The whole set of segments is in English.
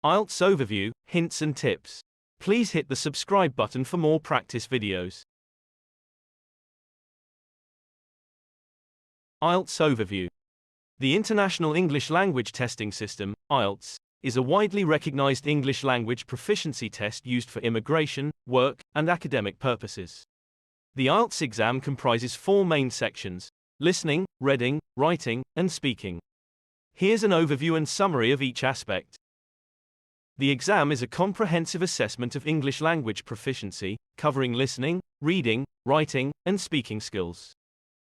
IELTS Overview, Hints and Tips. Please hit the subscribe button for more practice videos. IELTS Overview. The International English Language Testing System, IELTS, is a widely recognized English language proficiency test used for immigration, work, and academic purposes. The IELTS exam comprises 4 main sections: listening, reading, writing, and speaking. Here's an overview and summary of each aspect. The exam is a comprehensive assessment of English language proficiency, covering listening, reading, writing, and speaking skills.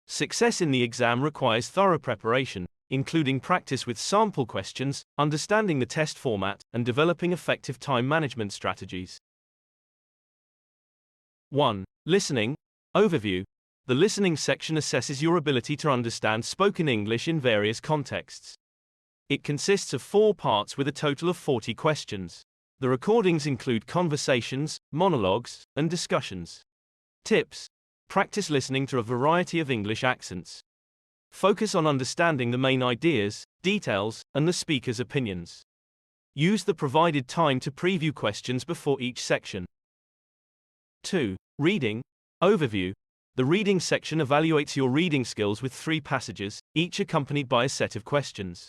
Success in the exam requires thorough preparation, including practice with sample questions, understanding the test format, and developing effective time management strategies. 1. Listening. Overview. The listening section assesses your ability to understand spoken English in various contexts. It consists of 4 parts with a total of 40 questions. The recordings include conversations, monologues, and discussions. Tips. Practice listening to a variety of English accents. Focus on understanding the main ideas, details, and the speaker's opinions. Use the provided time to preview questions before each section. 2. Reading. Overview. The reading section evaluates your reading skills with 3 passages, each accompanied by a set of questions.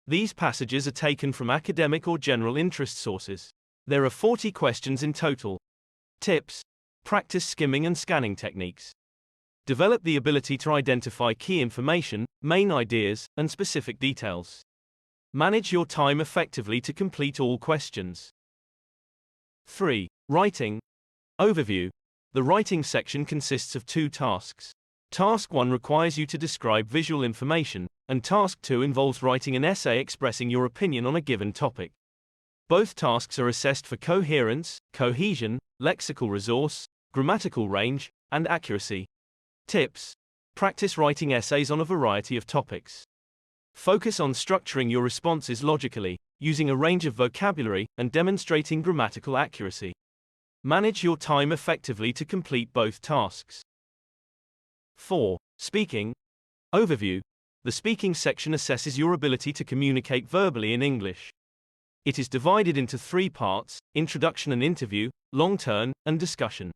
These passages are taken from academic or general interest sources. There are 40 questions in total. Tips. Practice skimming and scanning techniques. Develop the ability to identify key information, main ideas, and specific details. Manage your time effectively to complete all questions. 3. Writing. Overview. The writing section consists of 2 tasks. Task 1 requires you to describe visual information, and Task 2 involves writing an essay expressing your opinion on a given topic. Both tasks are assessed for coherence, cohesion, lexical resource, grammatical range, and accuracy. Tips. Practice writing essays on a variety of topics. Focus on structuring your responses logically, using a range of vocabulary, and demonstrating grammatical accuracy. Manage your time effectively to complete both tasks. 4. Speaking. Overview. The speaking section assesses your ability to communicate verbally in English. It is divided into 3 parts: introduction and interview, long turn, and discussion.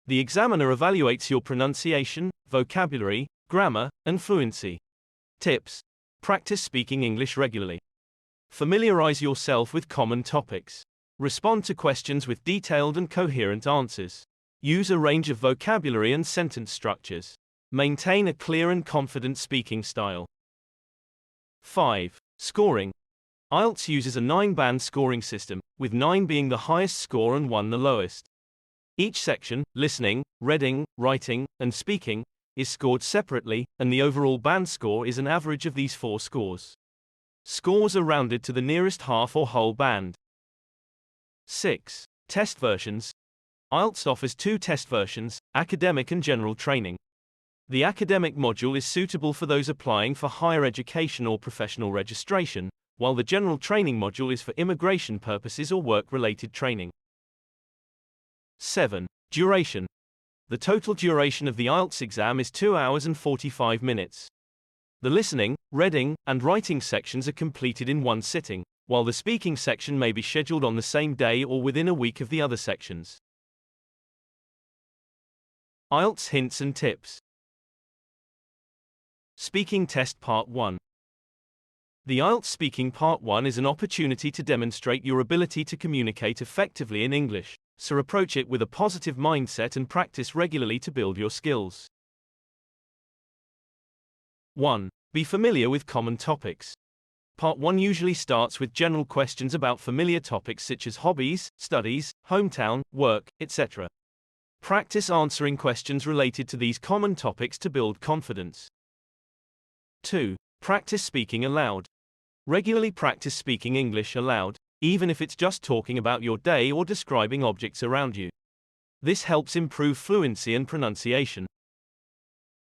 The examiner evaluates your pronunciation, vocabulary, grammar, and fluency. Tips. Practice speaking English regularly. Familiarize yourself with common topics. Respond to questions with detailed and coherent answers. Use a range of vocabulary and sentence structures. Maintain a clear and confident speaking style. 5. Scoring. IELTS uses a 9-band scoring system, with 9 being the highest score and 1 the lowest. Each section, listening, reading, writing, and speaking, is scored separately, and the overall band score is an average of these 4 scores. Scores are rounded to the nearest half or whole band. 6. Test versions. IELTS offers 2 test versions, academic and general training. The academic module is suitable for those applying for higher education or professional registration, while the general training module is for immigration purposes or work-related training. 7. Duration. The total duration of the IELTS exam is 2 hours and 45 minutes. The listening, reading, and writing sections are completed in one sitting, while the speaking section may be scheduled on the same day or within a week of the other sections. IELTS Hints and Tips. Speaking Test Part 1. The IELTS Speaking Part 1 is an opportunity to demonstrate your ability to communicate effectively in English, so approach it with a positive mindset and practice regularly to build your skills. 1. Be familiar with common topics. Part 1 usually starts with general questions about familiar topics such as hobbies, studies, hometown, work, etc. Practice answering questions related to these common topics to build confidence. 2. Practice speaking aloud. Regularly practice speaking English aloud, even if it's just talking about your day or describing objects around you. This helps improve fluency and pronunciation.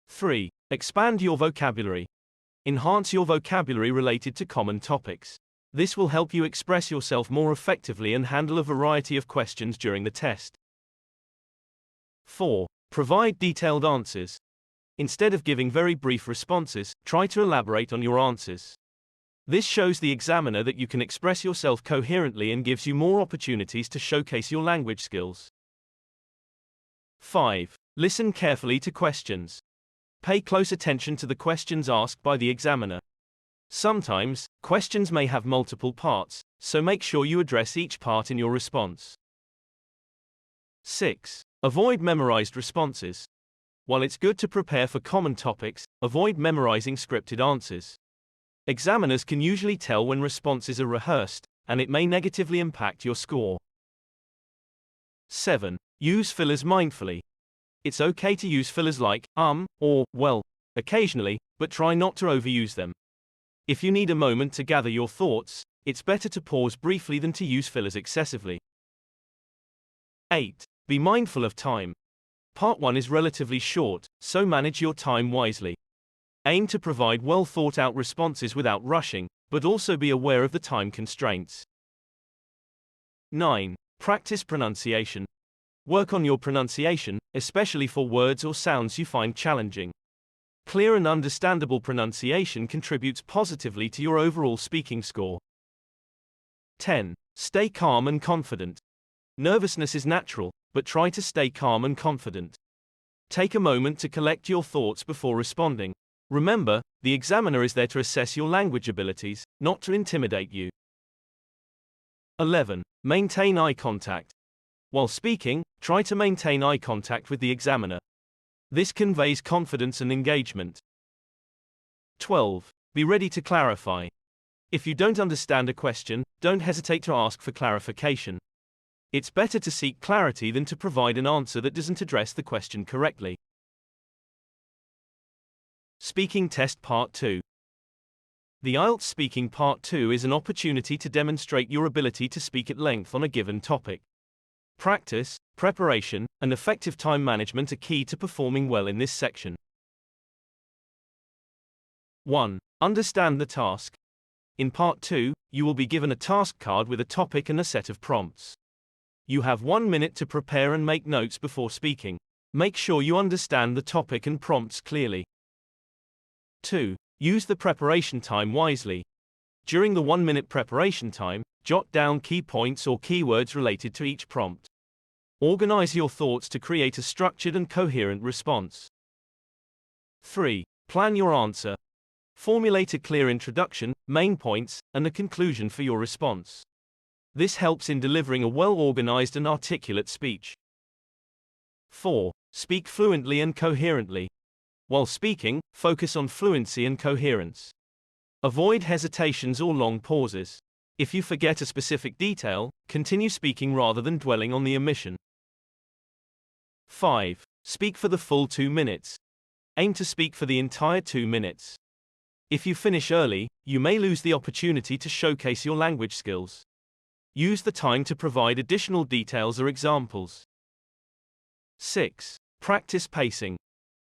3. Expand your vocabulary. Enhance your vocabulary related to common topics. This will help you express yourself more effectively and handle a variety of questions during the test. 4. Provide detailed answers. Instead of giving very brief responses, try to elaborate on your answers. This shows the examiner that you can express yourself coherently and gives you more opportunities to showcase your language skills. 5. Listen carefully to questions. Pay close attention to the questions asked by the examiner. Sometimes, questions may have multiple parts, so make sure you address each part in your response. 6. Avoid memorized responses. While it's good to prepare for common topics, avoid memorizing scripted answers. Examiners can usually tell when responses are rehearsed, and it may negatively impact your score. 7. Use fillers mindfully. It's okay to use fillers like or well occasionally, but try not to overuse them. If you need a moment to gather your thoughts, it's better to pause briefly than to use fillers excessively. 8. Be mindful of time. Part 1 is relatively short, so manage your time wisely. Aim to provide well-thought-out responses without rushing, but also be aware of the time constraints. 9. Practice pronunciation. Work on your pronunciation, especially for words or sounds you find challenging. Clear and understandable pronunciation contributes positively to your overall speaking score. 10. Stay calm and confident. Nervousness is natural, but try to stay calm and confident. Take a moment to collect your thoughts before responding. Remember, the examiner is there to assess your language abilities, not to intimidate you. 11. Maintain eye contact. While speaking, try to maintain eye contact with the examiner. This conveys confidence and engagement. 12. Be ready to clarify. If you don't understand a question, don't hesitate to ask for clarification. It's better to seek clarity than to provide an answer that doesn't address the question correctly. Speaking Test Part 2. The IELTS Speaking Part 2 is an opportunity to demonstrate your ability to speak at length on a given topic. Practice, preparation, and effective time management are key to performing well in this section. 1. Understand the task. In Part 2, you will be given a task card with a topic and a set of prompts. You have 1 minute to prepare and make notes before speaking. Make sure you understand the topic and prompts clearly. 2. Use the preparation time wisely. During the 1-minute preparation time, jot down key points or keywords related to each prompt. Organize your thoughts to create a structured and coherent response. 3. Plan your answer. Formulate a clear introduction, main points, and a conclusion for your response. This helps in delivering a well-organized and articulate speech. 4. Speak fluently and coherently. While speaking, focus on fluency and coherence. Avoid hesitations or long pauses. If you forget a specific detail, continue speaking rather than dwelling on the omission. 5. Speak for the full 2 minutes. Aim to speak for the entire 2 minutes. If you finish early, you may lose the opportunity to showcase your language skills. Use the time to provide additional details or examples. 6. Practice pacing.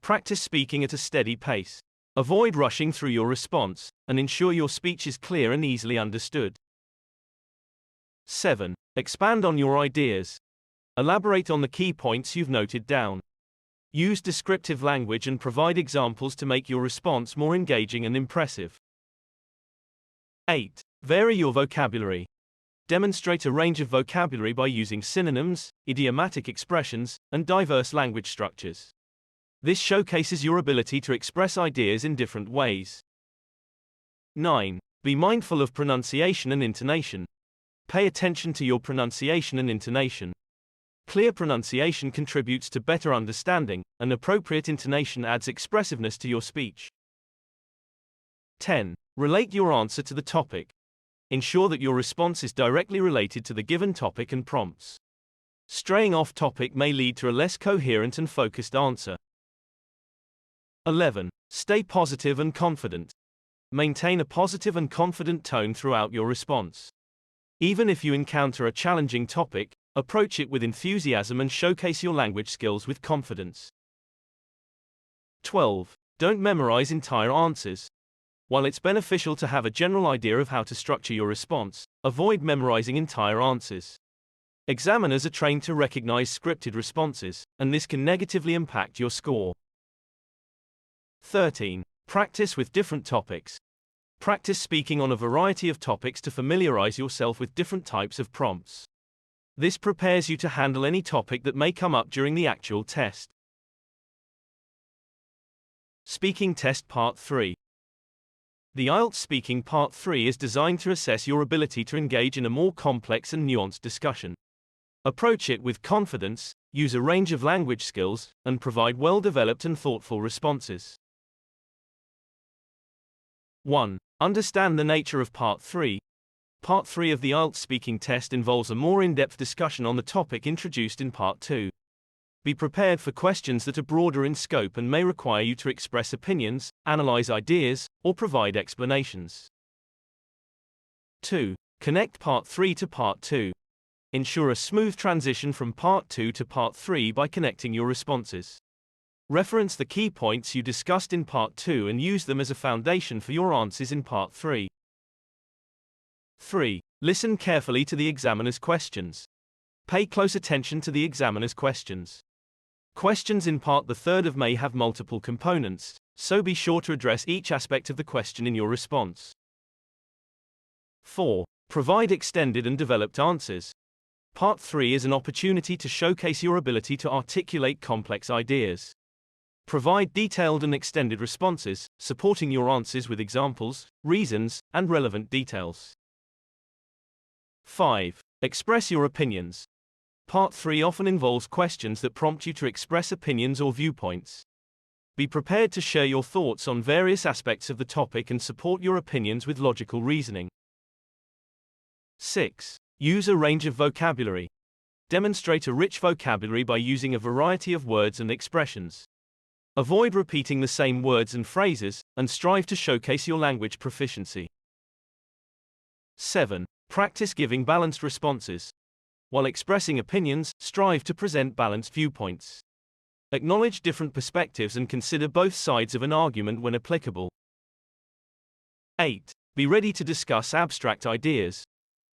Practice speaking at a steady pace. Avoid rushing through your response, and ensure your speech is clear and easily understood. 7. Expand on your ideas. Elaborate on the key points you've noted down. Use descriptive language and provide examples to make your response more engaging and impressive. 8. Vary your vocabulary. Demonstrate a range of vocabulary by using synonyms, idiomatic expressions, and diverse language structures. This showcases your ability to express ideas in different ways. 9. Be mindful of pronunciation and intonation. Pay attention to your pronunciation and intonation. Clear pronunciation contributes to better understanding, and appropriate intonation adds expressiveness to your speech. 10. Relate your answer to the topic. Ensure that your response is directly related to the given topic and prompts. Straying off topic may lead to a less coherent and focused answer. 11. Stay positive and confident. Maintain a positive and confident tone throughout your response. Even if you encounter a challenging topic, approach it with enthusiasm and showcase your language skills with confidence. 12. Don't memorize entire answers. While it's beneficial to have a general idea of how to structure your response, avoid memorizing entire answers. Examiners are trained to recognize scripted responses, and this can negatively impact your score. 13. Practice with different topics. Practice speaking on a variety of topics to familiarize yourself with different types of prompts. This prepares you to handle any topic that may come up during the actual test. Speaking Test Part 3. The IELTS Speaking Part 3 is designed to assess your ability to engage in a more complex and nuanced discussion. Approach it with confidence, use a range of language skills, and provide well-developed and thoughtful responses. 1. Understand the nature of Part 3. Part 3 of the IELTS Speaking Test involves a more in-depth discussion on the topic introduced in Part 2. Be prepared for questions that are broader in scope and may require you to express opinions, analyze ideas, or provide explanations. 2. Connect Part 3 to Part 2. Ensure a smooth transition from Part 2 to Part 3 by connecting your responses. Reference the key points you discussed in Part 2 and use them as a foundation for your answers in Part 3. 3. Listen carefully to the examiner's questions. Pay close attention to the examiner's questions. Questions in Part 3 may have multiple components, so be sure to address each aspect of the question in your response. 4. Provide extended and developed answers. Part 3 is an opportunity to showcase your ability to articulate complex ideas. Provide detailed and extended responses, supporting your answers with examples, reasons, and relevant details. 5. Express your opinions. Part 3 often involves questions that prompt you to express opinions or viewpoints. Be prepared to share your thoughts on various aspects of the topic and support your opinions with logical reasoning. 6. Use a range of vocabulary. Demonstrate a rich vocabulary by using a variety of words and expressions. Avoid repeating the same words and phrases, and strive to showcase your language proficiency. 7. Practice giving balanced responses. While expressing opinions, strive to present balanced viewpoints. Acknowledge different perspectives and consider both sides of an argument when applicable. 8. Be ready to discuss abstract ideas.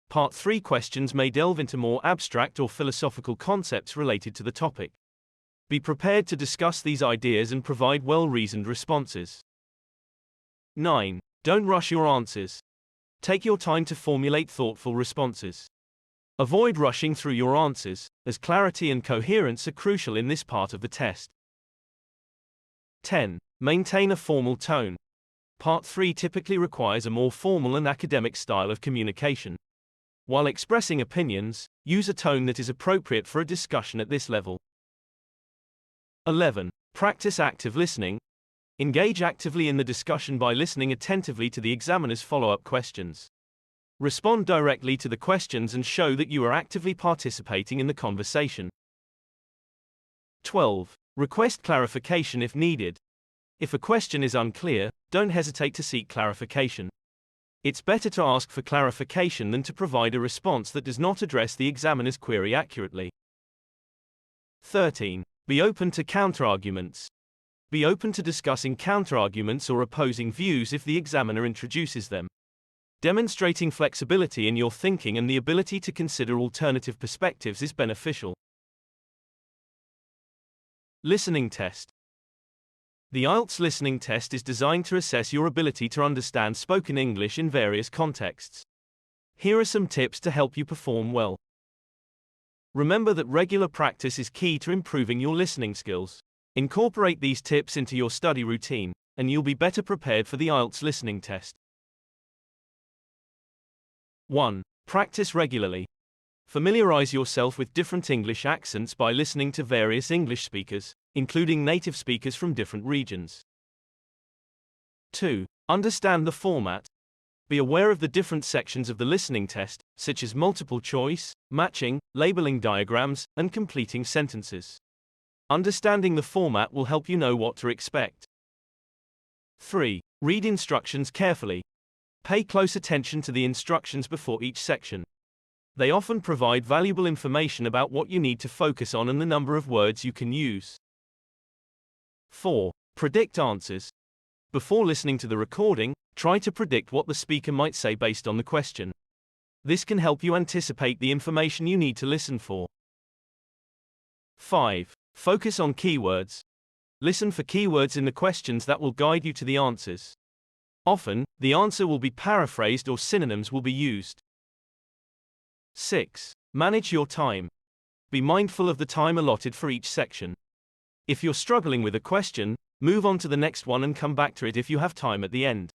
Part 3 questions may delve into more abstract or philosophical concepts related to the topic. Be prepared to discuss these ideas and provide well-reasoned responses. 9. Don't rush your answers. Take your time to formulate thoughtful responses. Avoid rushing through your answers, as clarity and coherence are crucial in this part of the test. 10. Maintain a formal tone. Part 3 typically requires a more formal and academic style of communication. While expressing opinions, use a tone that is appropriate for a discussion at this level. 11. Practice active listening. Engage actively in the discussion by listening attentively to the examiner's follow-up questions. Respond directly to the questions and show that you are actively participating in the conversation. 12. Request clarification if needed. If a question is unclear, don't hesitate to seek clarification. It's better to ask for clarification than to provide a response that does not address the examiner's query accurately. 13. Be open to counterarguments. Be open to discussing counterarguments or opposing views if the examiner introduces them. Demonstrating flexibility in your thinking and the ability to consider alternative perspectives is beneficial. Listening Test. The IELTS listening test is designed to assess your ability to understand spoken English in various contexts. Here are some tips to help you perform well. Remember that regular practice is key to improving your listening skills. Incorporate these tips into your study routine, and you'll be better prepared for the IELTS listening test. 1. Practice regularly. Familiarize yourself with different English accents by listening to various English speakers, including native speakers from different regions. 2. Understand the format. Be aware of the different sections of the listening test, such as multiple choice, matching, labeling diagrams, and completing sentences. Understanding the format will help you know what to expect. 3. Read instructions carefully. Pay close attention to the instructions before each section. They often provide valuable information about what you need to focus on and the number of words you can use. 4. Predict answers. Before listening to the recording, try to predict what the speaker might say based on the question. This can help you anticipate the information you need to listen for. 5. Focus on keywords. Listen for keywords in the questions that will guide you to the answers. Often, the answer will be paraphrased or synonyms will be used. 6. Manage your time. Be mindful of the time allotted for each section. If you're struggling with a question, move on to the next one and come back to it if you have time at the end.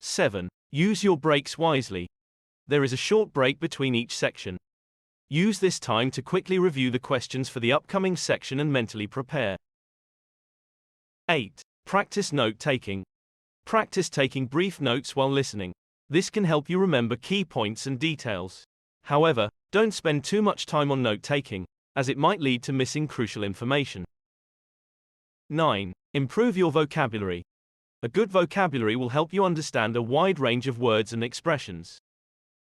7. Use your breaks wisely. There is a short break between each section. Use this time to quickly review the questions for the upcoming section and mentally prepare. 8. Practice note-taking. Practice taking brief notes while listening. This can help you remember key points and details. However, don't spend too much time on note-taking, as it might lead to missing crucial information. 9. Improve your vocabulary. A good vocabulary will help you understand a wide range of words and expressions.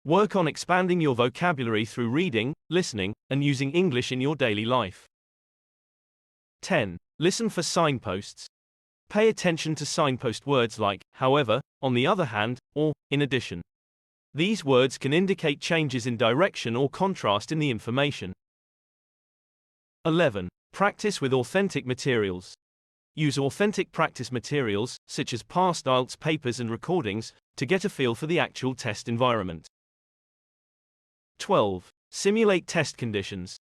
Work on expanding your vocabulary through reading, listening, and using English in your daily life. 10. Listen for signposts. Pay attention to signpost words like, however, on the other hand, or, in addition. These words can indicate changes in direction or contrast in the information. 11. Practice with authentic materials. Use authentic practice materials, such as past IELTS papers and recordings, to get a feel for the actual test environment. 12. Simulate test conditions.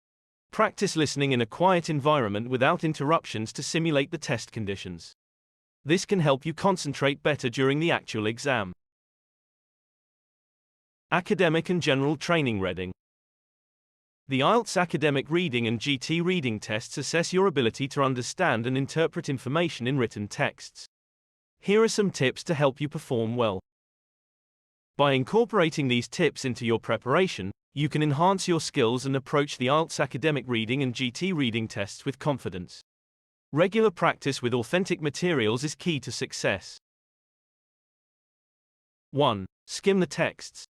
Practice listening in a quiet environment without interruptions to simulate the test conditions. This can help you concentrate better during the actual exam. Academic and general training reading. The IELTS academic reading and GT reading tests assess your ability to understand and interpret information in written texts. Here are some tips to help you perform well. By incorporating these tips into your preparation, you can enhance your skills and approach the IELTS academic reading and GT reading tests with confidence. Regular practice with authentic materials is key to success. 1. Skim the texts.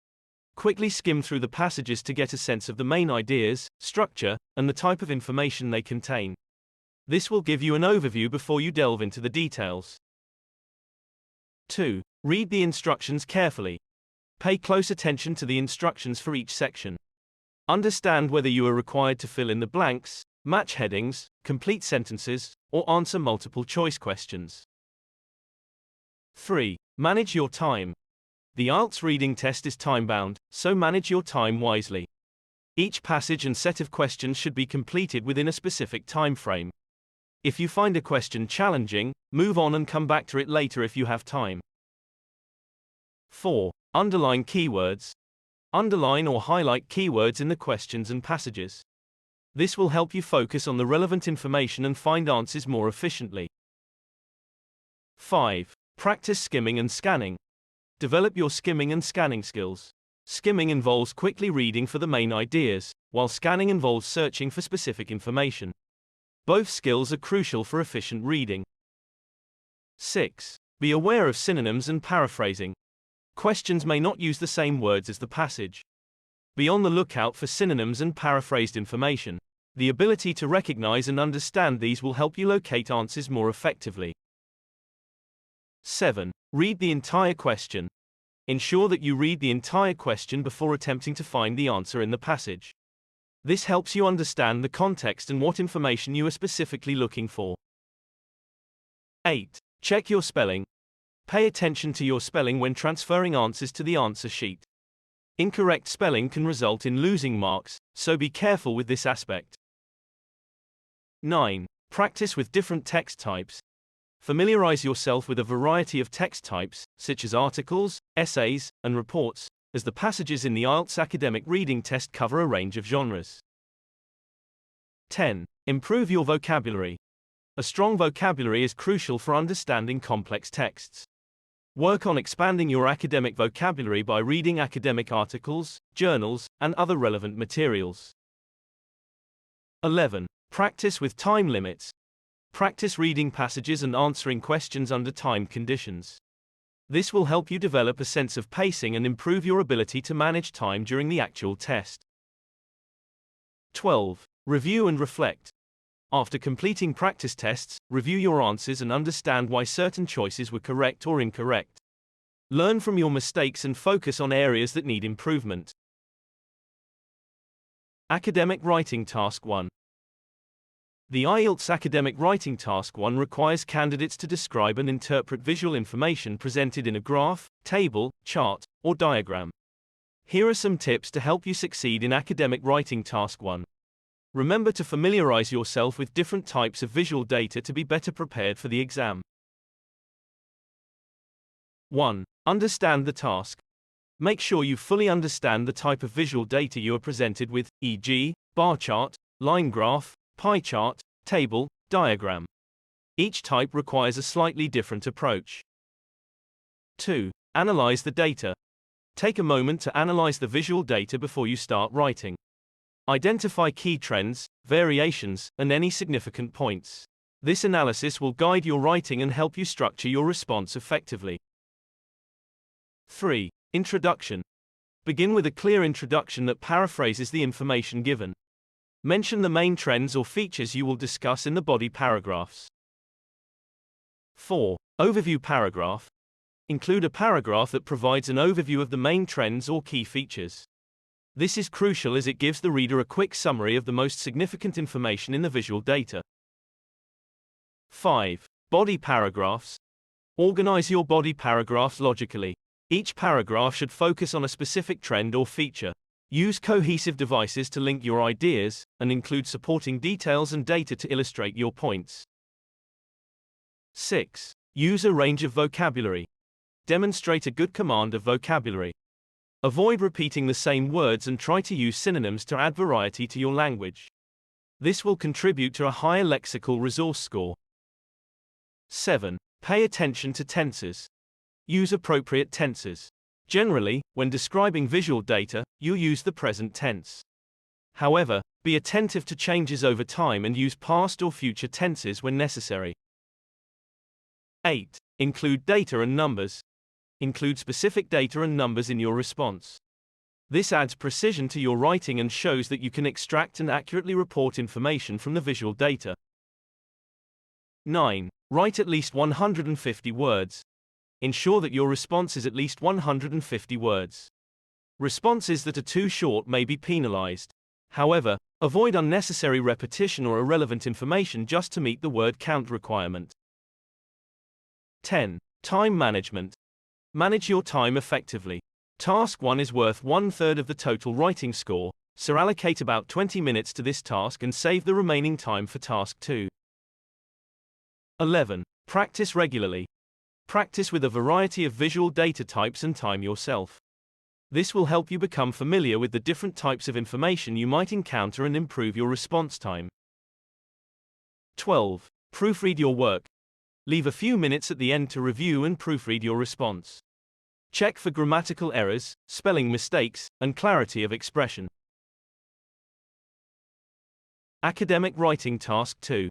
Quickly skim through the passages to get a sense of the main ideas, structure, and the type of information they contain. This will give you an overview before you delve into the details. 2. Read the instructions carefully. Pay close attention to the instructions for each section. Understand whether you are required to fill in the blanks, match headings, complete sentences, or answer multiple choice questions. 3. Manage your time. The IELTS reading test is time-bound, so manage your time wisely. Each passage and set of questions should be completed within a specific time frame. If you find a question challenging, move on and come back to it later if you have time. 4. Underline keywords. Underline or highlight keywords in the questions and passages. This will help you focus on the relevant information and find answers more efficiently. 5. Practice skimming and scanning. Develop your skimming and scanning skills. Skimming involves quickly reading for the main ideas, while scanning involves searching for specific information. Both skills are crucial for efficient reading. 6. Be aware of synonyms and paraphrasing. Questions may not use the same words as the passage. Be on the lookout for synonyms and paraphrased information. The ability to recognize and understand these will help you locate answers more effectively. 7. Read the entire question. Ensure that you read the entire question before attempting to find the answer in the passage. This helps you understand the context and what information you are specifically looking for. 8. Check your spelling. Pay attention to your spelling when transferring answers to the answer sheet. Incorrect spelling can result in losing marks, so be careful with this aspect. 9. Practice with different text types. Familiarize yourself with a variety of text types, such as articles, essays, and reports, as the passages in the IELTS academic reading test cover a range of genres. 10. Improve your vocabulary. A strong vocabulary is crucial for understanding complex texts. Work on expanding your academic vocabulary by reading academic articles, journals, and other relevant materials. 11. Practice with time limits. Practice reading passages and answering questions under time conditions. This will help you develop a sense of pacing and improve your ability to manage time during the actual test. 12. Review and reflect. After completing practice tests, review your answers and understand why certain choices were correct or incorrect. Learn from your mistakes and focus on areas that need improvement. Academic Writing Task 1. The IELTS Academic Writing Task 1 requires candidates to describe and interpret visual information presented in a graph, table, chart, or diagram. Here are some tips to help you succeed in Academic Writing Task 1. Remember to familiarize yourself with different types of visual data to be better prepared for the exam. 1. Understand the task. Make sure you fully understand the type of visual data you are presented with, e.g., bar chart, line graph, pie chart, table, diagram. Each type requires a slightly different approach. 2. Analyze the data. Take a moment to analyze the visual data before you start writing. Identify key trends, variations, and any significant points. This analysis will guide your writing and help you structure your response effectively. 3. Introduction. Begin with a clear introduction that paraphrases the information given. Mention the main trends or features you will discuss in the body paragraphs. 4. Overview paragraph. Include a paragraph that provides an overview of the main trends or key features. This is crucial as it gives the reader a quick summary of the most significant information in the visual data. 5. Body paragraphs. Organize your body paragraphs logically. Each paragraph should focus on a specific trend or feature. Use cohesive devices to link your ideas, and include supporting details and data to illustrate your points. 6. Use a range of vocabulary. Demonstrate a good command of vocabulary. Avoid repeating the same words and try to use synonyms to add variety to your language. This will contribute to a higher lexical resource score. 7. Pay attention to tenses. Use appropriate tenses. Generally, when describing visual data, you use the present tense. However, be attentive to changes over time and use past or future tenses when necessary. 8. Include data and numbers. Include specific data and numbers in your response. This adds precision to your writing and shows that you can extract and accurately report information from the visual data. 9. Write at least 150 words. Ensure that your response is at least 150 words. Responses that are too short may be penalized. However, avoid unnecessary repetition or irrelevant information just to meet the word count requirement. 10. Time management. Manage your time effectively. Task 1 is worth 1/3 of the total writing score, so allocate about 20 minutes to this task and save the remaining time for Task 2. 11. Practice regularly. Practice with a variety of visual data types and time yourself. This will help you become familiar with the different types of information you might encounter and improve your response time. 12. Proofread your work. Leave a few minutes at the end to review and proofread your response. Check for grammatical errors, spelling mistakes, and clarity of expression. Academic Writing Task 2.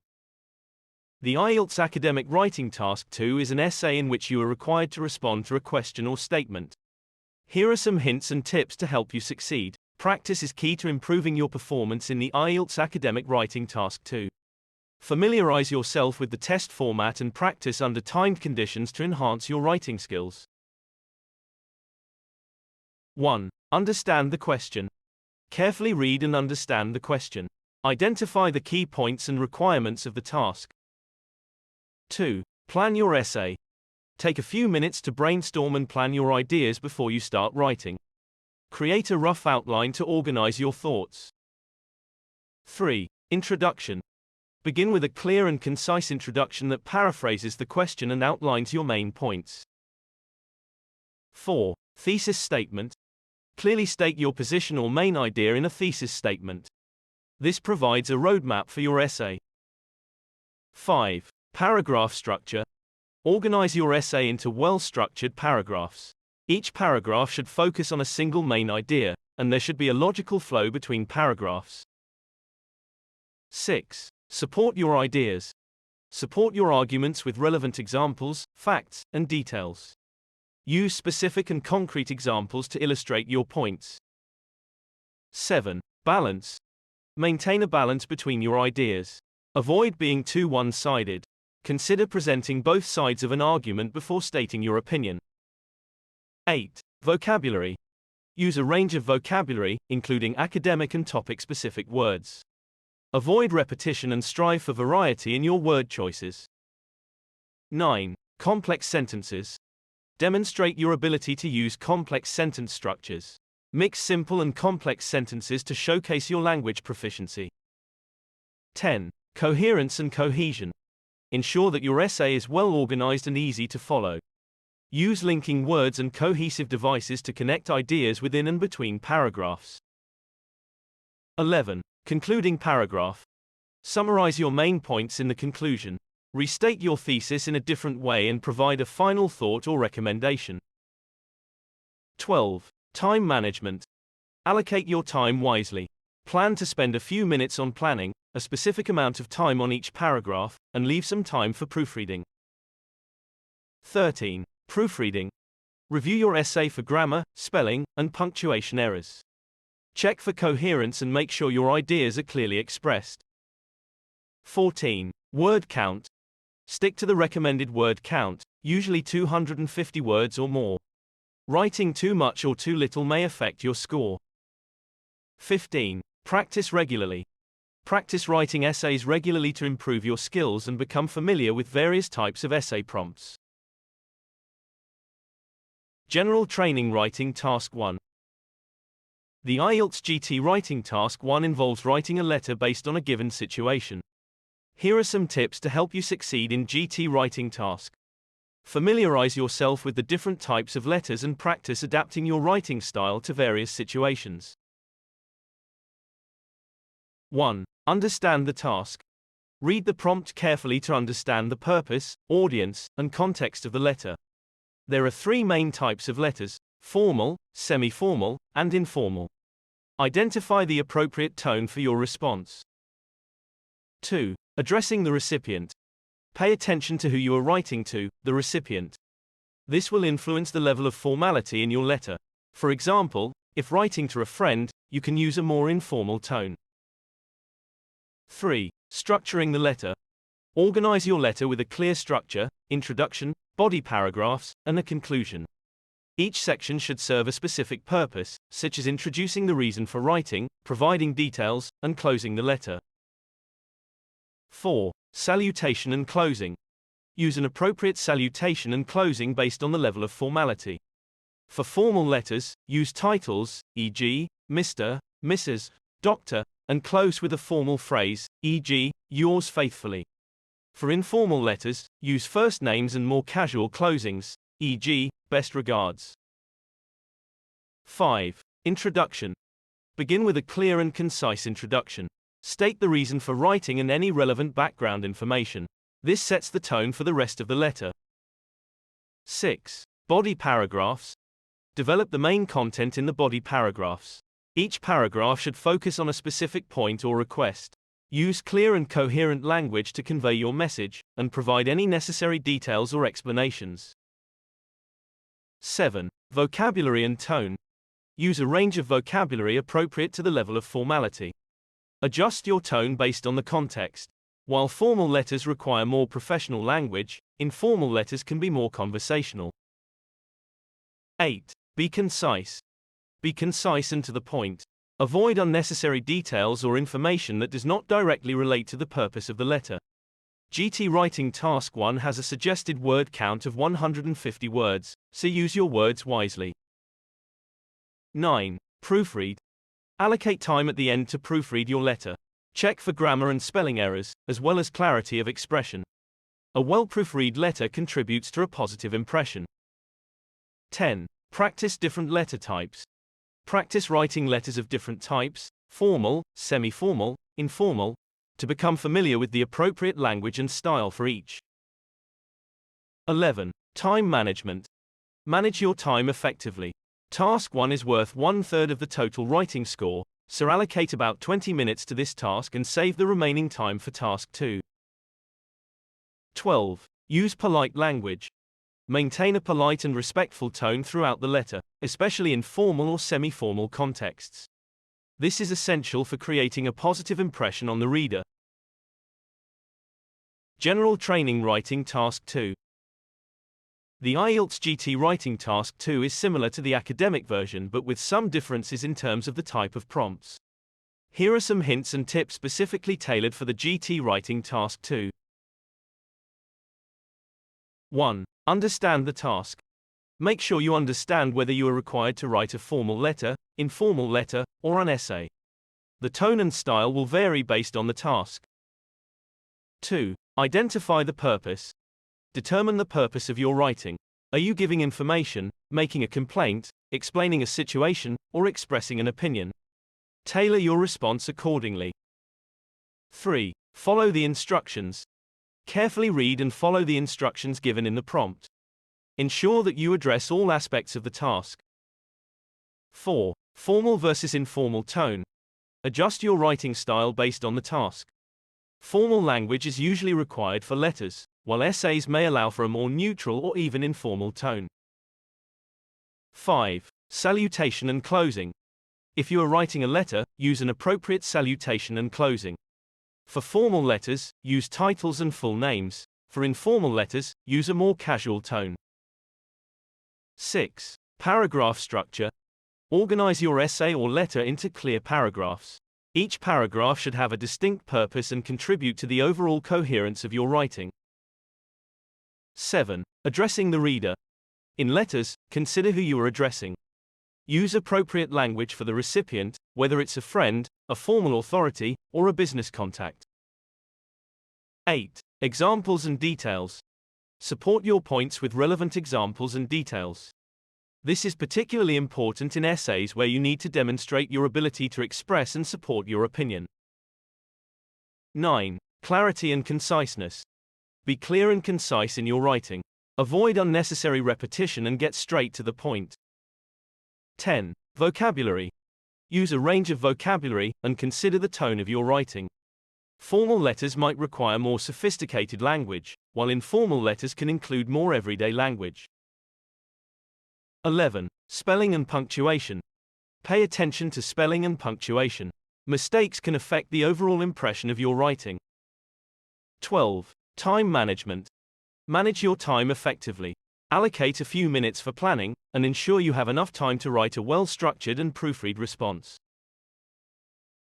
The IELTS Academic Writing Task 2 is an essay in which you are required to respond to a question or statement. Here are some hints and tips to help you succeed. Practice is key to improving your performance in the IELTS Academic Writing Task 2. Familiarize yourself with the test format and practice under timed conditions to enhance your writing skills. 1. Understand the question. Carefully read and understand the question. Identify the key points and requirements of the task. 2. Plan your essay. Take a few minutes to brainstorm and plan your ideas before you start writing. Create a rough outline to organize your thoughts. 3. Introduction. Begin with a clear and concise introduction that paraphrases the question and outlines your main points. 4. Thesis statement. Clearly state your position or main idea in a thesis statement. This provides a roadmap for your essay. 5. Paragraph structure. Organize your essay into well-structured paragraphs. Each paragraph should focus on a single main idea, and there should be a logical flow between paragraphs. 6. Support your ideas. Support your arguments with relevant examples, facts, and details. Use specific and concrete examples to illustrate your points. 7. Balance. Maintain a balance between your ideas. Avoid being too one-sided. Consider presenting both sides of an argument before stating your opinion. 8. Vocabulary. Use a range of vocabulary, including academic and topic-specific words. Avoid repetition and strive for variety in your word choices. 9. Complex sentences. Demonstrate your ability to use complex sentence structures. Mix simple and complex sentences to showcase your language proficiency. 10. Coherence and cohesion. Ensure that your essay is well organized and easy to follow. Use linking words and cohesive devices to connect ideas within and between paragraphs. 11. Concluding paragraph. Summarize your main points in the conclusion. Restate your thesis in a different way and provide a final thought or recommendation. 12. Time management. Allocate your time wisely. Plan to spend a few minutes on planning, a specific amount of time on each paragraph, and leave some time for proofreading. 13. Proofreading. Review your essay for grammar, spelling, and punctuation errors. Check for coherence and make sure your ideas are clearly expressed. 14. Word count. Stick to the recommended word count, usually 250 words or more. Writing too much or too little may affect your score. 15. Practice regularly. Practice writing essays regularly to improve your skills and become familiar with various types of essay prompts. General Training Writing Task 1. The IELTS GT Writing Task 1 involves writing a letter based on a given situation. Here are some tips to help you succeed in GT Writing Task. Familiarize yourself with the different types of letters and practice adapting your writing style to various situations. 1. Understand the task. Read the prompt carefully to understand the purpose, audience, and context of the letter. There are three main types of letters: formal, semi-formal, and informal. Identify the appropriate tone for your response. 2. Addressing the recipient. Pay attention to who you are writing to, the recipient. This will influence the level of formality in your letter. For example, if writing to a friend, you can use a more informal tone. 3. Structuring the letter. Organize your letter with a clear structure: introduction, body paragraphs, and a conclusion. Each section should serve a specific purpose, such as introducing the reason for writing, providing details, and closing the letter. 4. Salutation and closing. Use an appropriate salutation and closing based on the level of formality. For formal letters, use titles, e.g., Mr., Mrs., Dr., and close with a formal phrase, e.g., yours faithfully. For informal letters, use first names and more casual closings, e.g., best regards. 5. Introduction. Begin with a clear and concise introduction. State the reason for writing and any relevant background information. This sets the tone for the rest of the letter. 6. Body paragraphs. Develop the main content in the body paragraphs. Each paragraph should focus on a specific point or request. Use clear and coherent language to convey your message, and provide any necessary details or explanations. 7. Vocabulary and tone. Use a range of vocabulary appropriate to the level of formality. Adjust your tone based on the context. While formal letters require more professional language, informal letters can be more conversational. 8. Be concise. Be concise and to the point. Avoid unnecessary details or information that does not directly relate to the purpose of the letter. GT Writing Task 1 has a suggested word count of 150 words, so use your words wisely. 9. Proofread. Allocate time at the end to proofread your letter. Check for grammar and spelling errors, as well as clarity of expression. A well-proofread letter contributes to a positive impression. 10. Practice different letter types. Practice writing letters of different types, formal, semi-formal, informal, to become familiar with the appropriate language and style for each. 11. Time management. Manage your time effectively. Task 1 is worth 1/3 of the total writing score, so allocate about 20 minutes to this task and save the remaining time for Task 2. 12. Use polite language. Maintain a polite and respectful tone throughout the letter, especially in formal or semi-formal contexts. This is essential for creating a positive impression on the reader. General Training Writing Task 2. The IELTS GT Writing Task 2 is similar to the academic version but with some differences in terms of the type of prompts. Here are some hints and tips specifically tailored for the GT Writing Task 2. 1. Understand the task. Make sure you understand whether you are required to write a formal letter, informal letter, or an essay. The tone and style will vary based on the task. 2. Identify the purpose. Determine the purpose of your writing. Are you giving information, making a complaint, explaining a situation, or expressing an opinion? Tailor your response accordingly. 3. Follow the instructions. Carefully read and follow the instructions given in the prompt. Ensure that you address all aspects of the task. 4. Formal versus informal tone. Adjust your writing style based on the task. Formal language is usually required for letters, while essays may allow for a more neutral or even informal tone. 5. Salutation and closing. If you are writing a letter, use an appropriate salutation and closing. For formal letters, use titles and full names. For informal letters, use a more casual tone. 6. Paragraph structure. Organize your essay or letter into clear paragraphs. Each paragraph should have a distinct purpose and contribute to the overall coherence of your writing. 7. Addressing the reader. In letters, consider who you are addressing. Use appropriate language for the recipient, whether it's a friend, a formal authority, or a business contact. 8. Examples and details. Support your points with relevant examples and details. This is particularly important in essays where you need to demonstrate your ability to express and support your opinion. 9. Clarity and conciseness. Be clear and concise in your writing. Avoid unnecessary repetition and get straight to the point. 10. Vocabulary. Use a range of vocabulary and consider the tone of your writing. Formal letters might require more sophisticated language, while informal letters can include more everyday language. 11. Spelling and punctuation. Pay attention to spelling and punctuation. Mistakes can affect the overall impression of your writing. 12. Time management. Manage your time effectively. Allocate a few minutes for planning, and ensure you have enough time to write a well-structured and proofread response.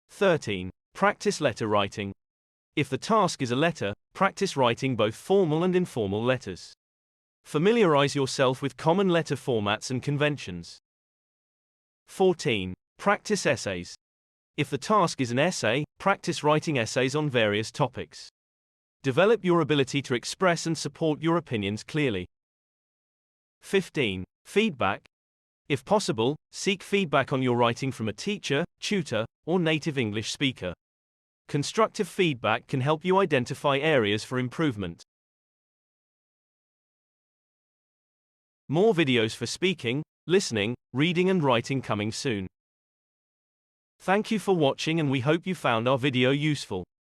13. Practice letter writing. If the task is a letter, practice writing both formal and informal letters. Familiarize yourself with common letter formats and conventions. 14. Practice essays. If the task is an essay, practice writing essays on various topics. Develop your ability to express and support your opinions clearly. 15. Feedback. If possible, seek feedback on your writing from a teacher, tutor, or native English speaker. Constructive feedback can help you identify areas for improvement. More videos for speaking, listening, reading and writing coming soon. Thank you for watching and we hope you found our video useful.